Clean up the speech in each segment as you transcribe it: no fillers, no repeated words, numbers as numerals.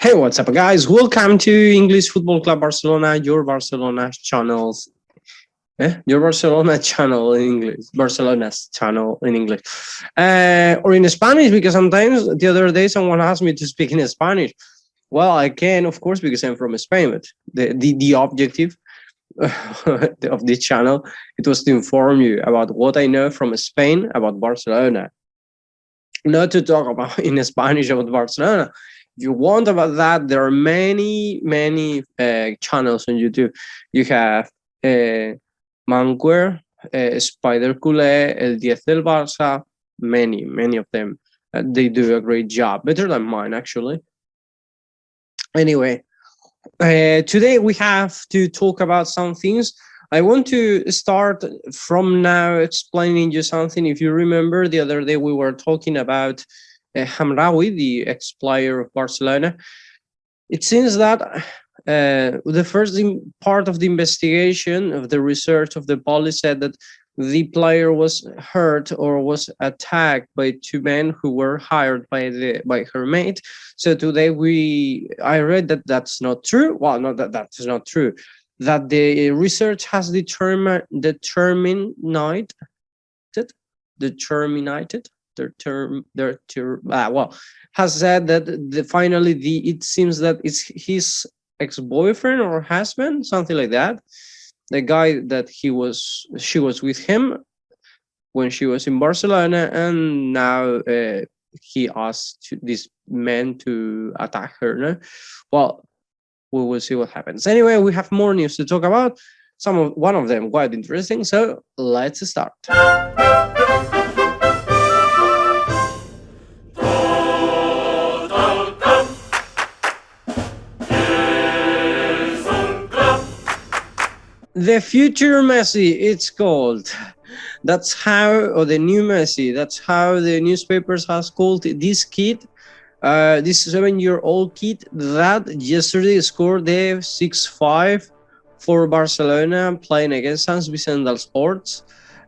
Hey, what's up, guys? Welcome to English Football Club Barcelona, your Barcelona channels. Your Barcelona channel in English, Barcelona's channel in English, or in Spanish, because sometimes the other day someone asked me to speak in Spanish. Well, I can, of course, because I'm from Spain, but the objective of this channel, it was to inform you about what I know from Spain about Barcelona, not to talk about in Spanish about Barcelona. If you want about that, there are many channels on YouTube. You have Manquer, Spider Culé, El 10 del Barça, many of them. They do a great job, better than mine actually. Anyway, today we have to talk about some things. I want to start from now explaining you something. If you remember, the other day we were talking about Hamraoui, the ex-player of Barcelona. It seems that the first part of the investigation, of the research of the police, said that the player was hurt or was attacked by two men who were hired by her mate. So today I read that that's not true. Well, not that that's not true. That the research has determined has said that finally it seems that it's his ex-boyfriend or husband, something like that, the guy that she was with him when she was in Barcelona, and now he asked this man to attack her. No? Well, we will see what happens. Anyway, we have more news to talk about. One of them quite interesting. So let's start. The future Messi, it's called. That's how, or the new Messi, that's how the newspapers has called this kid, this 7-year-old kid that yesterday scored the 6-5 for Barcelona playing against San Vicente del Sports.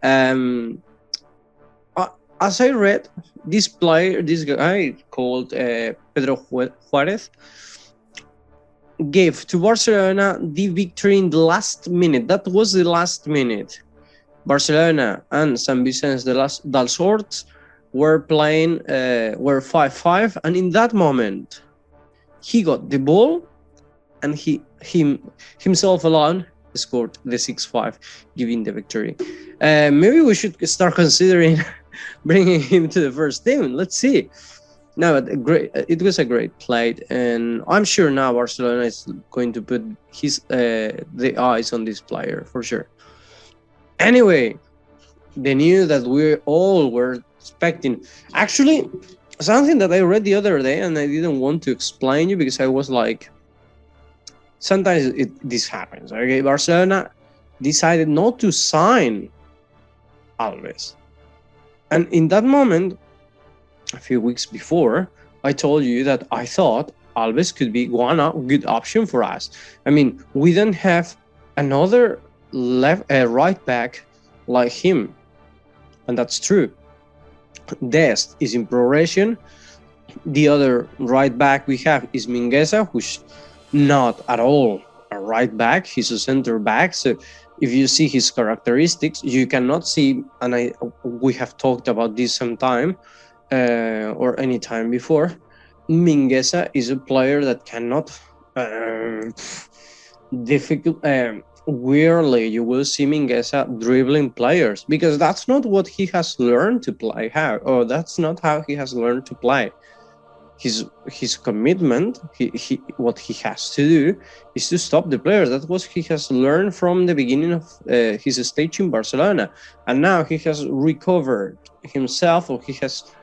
As I read, this guy called Pedro Juarez, gave to Barcelona the victory in the last minute. That was the last minute. Barcelona and San Vicente del Sports were playing, were 5-5, and in that moment, he got the ball, and himself alone scored the 6-5, giving the victory. Maybe we should start considering bringing him to the first team. Let's see. No, it was a great play, and I'm sure now Barcelona is going to put the eyes on this player for sure. Anyway, the news that we all were expecting, actually, something that I read the other day, and I didn't want to explain you because I was like, sometimes this happens. Okay, Barcelona decided not to sign Alves, and in that moment, a few weeks before, I told you that I thought Alves could be one good option for us. I mean, we don't have another right back like him, and that's true. Dest is in progression. The other right back we have is Mingueza, who's not at all a right back. He's a center back. So if you see his characteristics, you cannot see, and we have talked about this sometime, or any time before. Mingueza is a player that cannot weirdly you will see Mingueza dribbling players, because that's not what he has learned to play. That's not how he has learned to play. His commitment, what he has to do is to stop the players. That's what he has learned from the beginning of his stage in Barcelona, and now he has recovered himself, or he has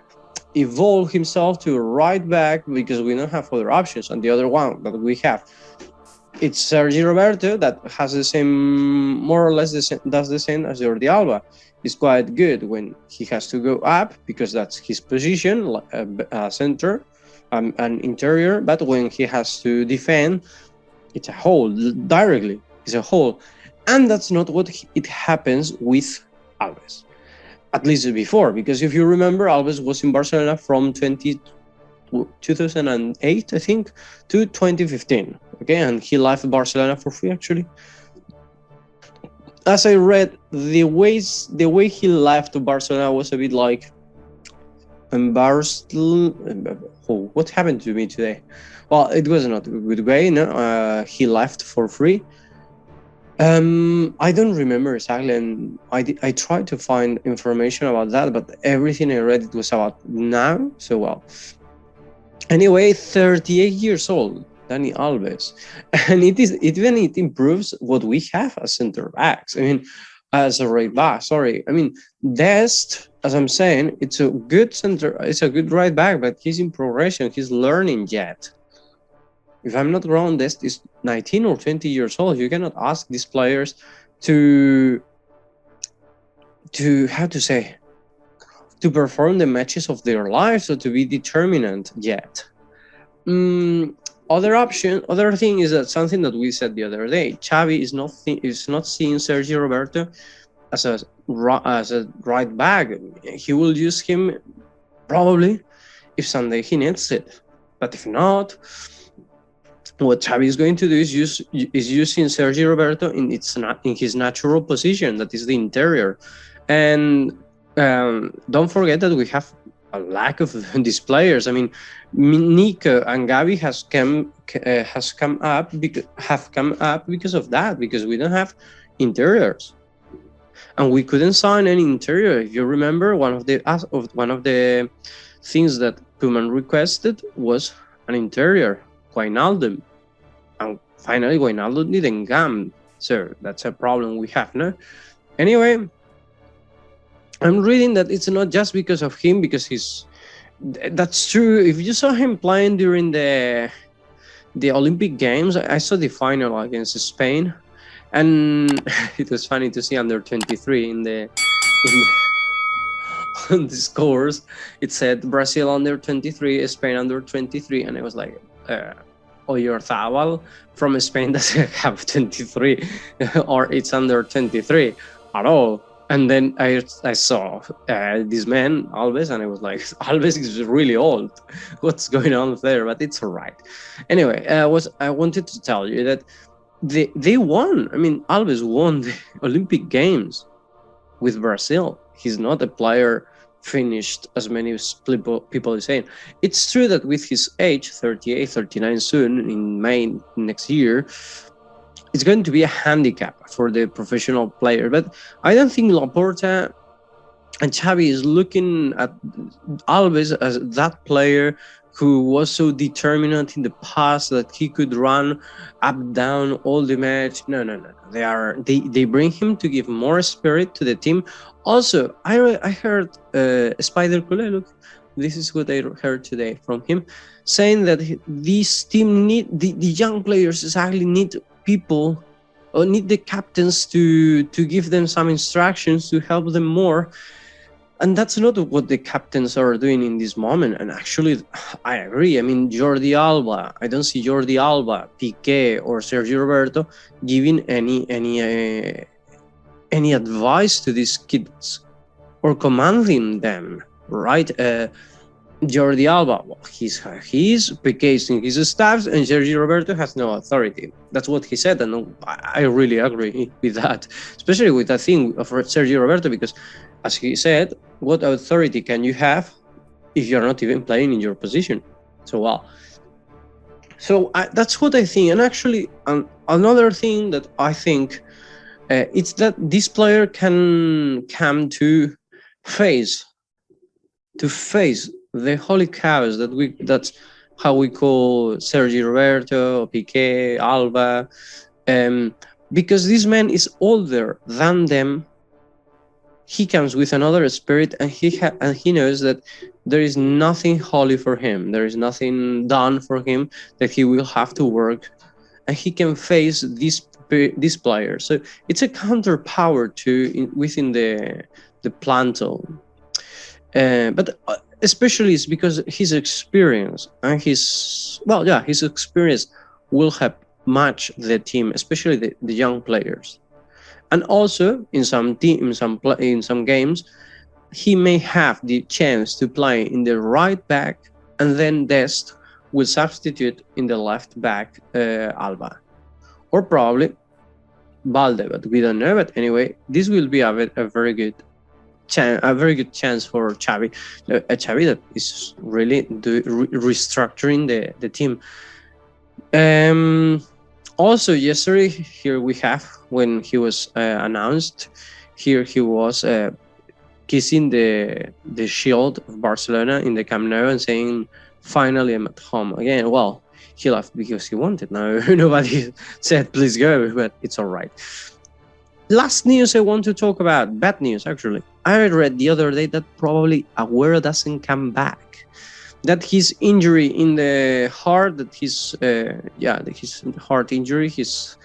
evolved himself to a right back, because we don't have other options. And the other one that we have, it's Sergi Roberto, that has the same, more or less does the same as Jordi Alba. He's quite good when he has to go up, because that's his position, center and interior. But when he has to defend, it's a hole directly. It's a hole, and that's not what it happens with Alves. At least before, because if you remember, Alves was in Barcelona from 20 2008, I think, to 2015. Okay, and he left Barcelona for free. Actually, as I read, the way he left Barcelona was a bit like embarrassed. Oh, what happened to me today? Well, it was not a good way. No, he left for free. I don't remember exactly, and I tried to find information about that, but everything I read it was about now. So well, anyway, 38 years old, Dani Alves, and it improves what we have as center backs. I mean, as a right back. Sorry, I mean Dest. As I'm saying, it's a good right back, but he's in progression. He's learning yet. If I'm not wrong, Dest is 19 or 20 years old. You cannot ask these players to how to say, to perform the matches of their lives or to be determinant yet. Other thing is that something that we said the other day. Xavi is not seeing Sergio Roberto as a right back. He will use him probably if someday he needs it, but if not, what Xavi is going to do is using Sergio Roberto in his natural position, that is the interior. And don't forget that we have a lack of these players. I mean, Nico and Gavi have come up because of that, because we don't have interiors, and we couldn't sign any interior. If you remember, one of the things that Koeman requested was an interior, Wijnaldum, and finally Wijnaldum didn't come. So that's a problem we have now. Anyway, I'm reading that it's not just because of him, because that's true. If you saw him playing during the Olympic Games, I saw the final against Spain, and it was funny to see under 23 on the scores. It said Brazil under 23, Spain under 23, and I was like, Oyarzábal from Spain doesn't have 23, or it's under 23 at all. And then I saw this man, Alves, and I was like, Alves is really old. What's going on there? But it's all right. Anyway, I wanted to tell you that they won. I mean, Alves won the Olympic Games with Brazil. He's not a player finished, as many people are saying. It's true that with his age, 38, 39 soon, in May next year, it's going to be a handicap for the professional player. But I don't think Laporta and Xavi is looking at Alves as that player who was so determinant in the past that he could run up, down all the match. No. They bring him to give more spirit to the team. Also, I heard Spider Culé, look, this is what I heard today from him, saying that this team the young players exactly need people, or need the captains to give them some instructions to help them more. And that's not what the captains are doing in this moment. And actually, I agree. I mean, Jordi Alba, I don't see Jordi Alba, Piqué, or Sergio Roberto giving any advice to these kids or commanding them, right? Jordi Alba, well, he's Piqué's in his staffs, and Sergio Roberto has no authority. That's what he said, and I really agree with that, especially with that thing of Sergio Roberto, because as he said, what authority can you have if you're not even playing in your position? So that's what I think. And actually, another thing that I think, it's that this player can come to face the holy cows that's how we call Sergio Roberto, Piqué, Alba, because this man is older than them. He comes with another spirit, and he knows that there is nothing holy for him. There is nothing done for him that he will have to work, and he can face this player. So it's a counterpower within the plantel, but especially it's because his experience and his experience will help match the team, especially the young players. And also in some games, he may have the chance to play in the right back and then Dest will substitute in the left back Alba, or probably Balde, but we don't know. But anyway, this will be a very good chance for Xavi, a Xavi that is really restructuring the team. Also, yesterday here we have, when he was announced, here he was kissing the shield of Barcelona in the Camp Nou and saying, "Finally, I'm at home again." Well, he left because he wanted. No, nobody said please go, but it's all right. Last news I want to talk about, bad news actually. I read the other day that probably Aguero doesn't come back. That his injury in the heart, that his heart injury, his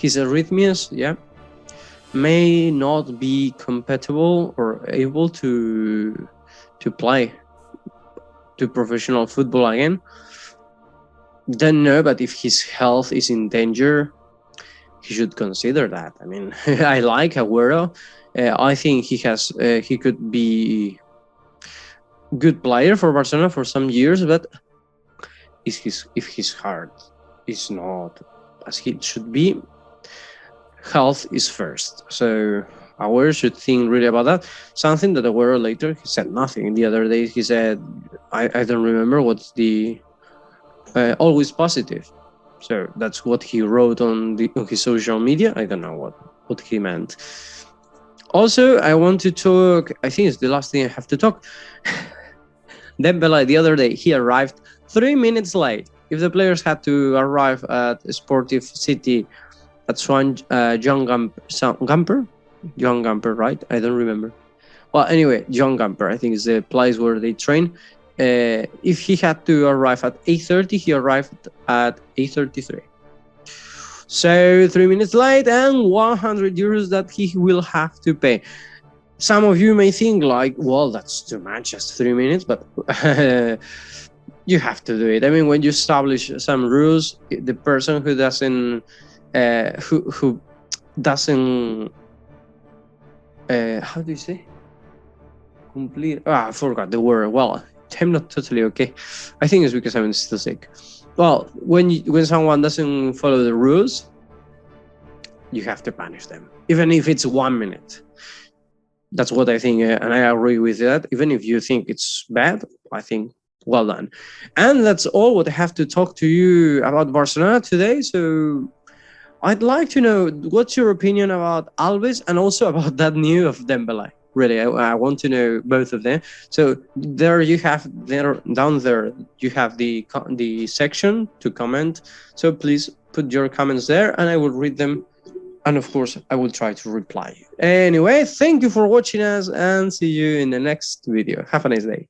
his arrhythmias, may not be compatible or able to play to professional football again. Don't know, but if his health is in danger, he should consider that. I mean, I like Aguero. I think he could be good player for Barcelona for some years, but if his heart is not as it should be, health is first. So Aguero should think really about that. Something that Aguero later, he said nothing. The other day he said, I don't remember what's the always positive. So that's what he wrote on his social media. I don't know what he meant. Also, I want to talk, I think it's the last thing I have to talk. Dembele, the other day, he arrived 3 minutes late. If the players had to arrive at Sportive City at Joan Gamper, right? I don't remember. Well, anyway, Joan Gamper, I think is the place where they train. If he had to arrive at 8:30, he arrived at 8:33. So 3 minutes late and 100 euros that he will have to pay. Some of you may think like, well, that's too much, just 3 minutes, but you have to do it. I mean, when you establish some rules, the person who doesn't who doesn't how do you say complete? I forgot the word. Well, I'm not totally okay. I think it's because I'm still sick. Well, when someone doesn't follow the rules, you have to punish them, even if it's 1 minute. That's what I think, and I agree with that. Even if you think it's bad, I think well done. And that's all what I have to talk to you about Barcelona today. So I'd like to know what's your opinion about Alves and also about that news of Dembele. Really, I want to know both of them. So there you have down there you have the section to comment. So please put your comments there, and I will read them, and of course I will try to reply. Anyway, thank you for watching us, and see you in the next video. Have a nice day.